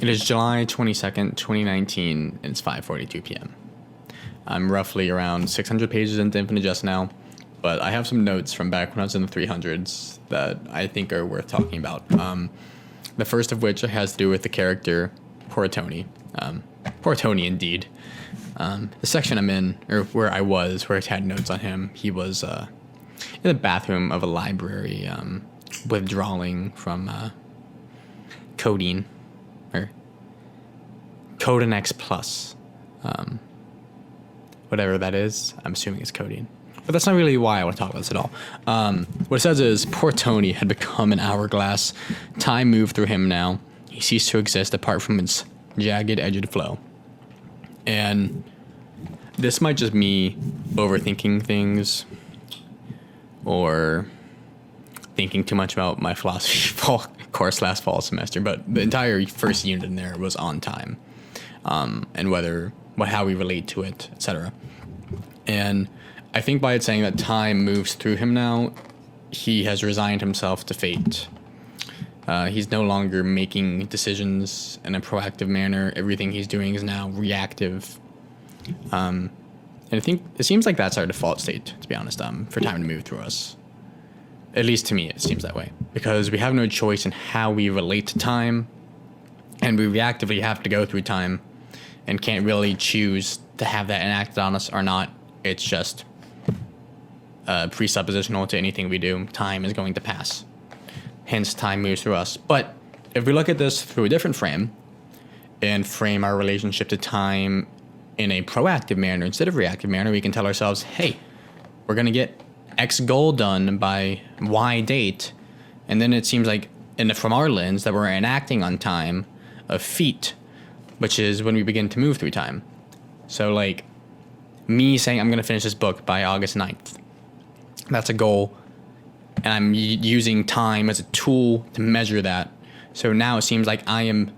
It is July 22nd, 2019, and it's 5:42 p.m. I'm roughly around 600 pages into Infinite Jest now, but I have some notes from back when I was in the 300s that I think are worth talking about. The first of which has to do with the character, Poor Tony. Poor Tony, indeed. The section I'm in, or where I was, where I had notes on him, he was in the bathroom of a library, withdrawing from codeine, or Codenex Plus, whatever that is. I'm assuming it's codeine. But that's not really why I want to talk about this at all. What it says is, poor Tony had become an hourglass. Time moved through him now. He ceased to exist apart from its jagged, edged flow. And this might just me overthinking things or thinking too much about my philosophy course last fall semester, but the entire first unit in there was on time, and how we relate to it, etc. And I think by it saying that time moves through him now, he has resigned himself to fate. He's no longer making decisions in a proactive manner. Everything he's doing is now reactive. And I think it seems like that's our default state, to be honest, for time to move through us. At least to me, it seems that way. Because we have no choice in how we relate to time, and we reactively have to go through time and can't really choose to have that enacted on us or not. It's just presuppositional to anything we do. Time is going to pass. Hence, time moves through us. But if we look at this through a different frame and frame our relationship to time in a proactive manner instead of reactive manner, we can tell ourselves, hey, we're going to get X goal done by Y date. And then it seems like, from our lens, that we're enacting on time a feat, which is when we begin to move through time. So like me saying I'm going to finish this book by August 9th. That's a goal. And I'm using time as a tool to measure that. So now it seems like I am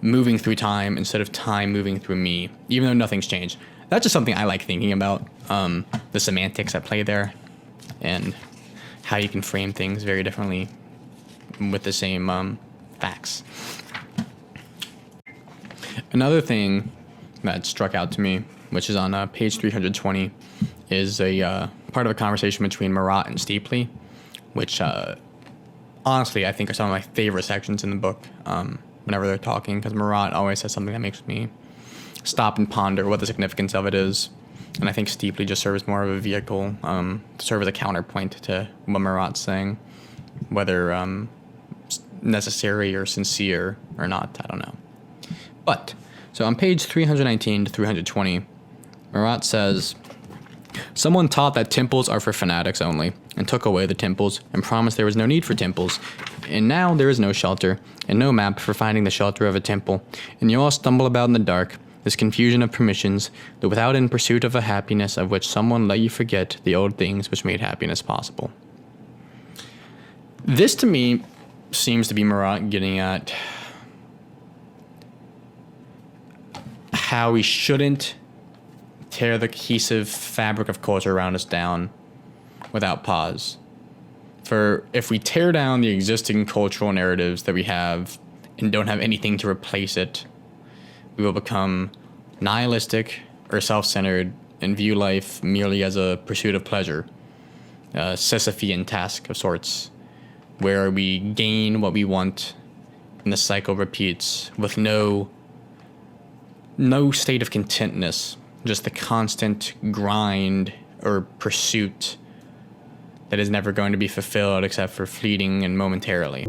moving through time instead of time moving through me, even though nothing's changed. That's just something I like thinking about, the semantics at play there, and how you can frame things very differently with the same facts. Another thing that struck out to me, which is on page 320, is a part of a conversation between Marat and Steeply, which honestly I think are some of my favorite sections in the book whenever they're talking, because Marat always says something that makes me stop and ponder what the significance of it is. And I think Steeply just serves more of a vehicle to serve as a counterpoint to what Marat's saying, whether necessary or sincere or not, I don't know. But, so on page 319 to 320, Marat says, someone taught that temples are for fanatics only, and took away the temples, and promised there was no need for temples. And now there is no shelter, and no map for finding the shelter of a temple, and you all stumble about in the dark, this confusion of permissions, that without in pursuit of a happiness of which someone let you forget the old things which made happiness possible. This to me seems to be Marat getting at how we shouldn't tear the cohesive fabric of culture around us down without pause. For if we tear down the existing cultural narratives that we have and don't have anything to replace it, we will become nihilistic or self-centered and view life merely as a pursuit of pleasure, a Sisyphean task of sorts, where we gain what we want and the cycle repeats with no state of contentness, just the constant grind or pursuit that is never going to be fulfilled except for fleeting and momentarily.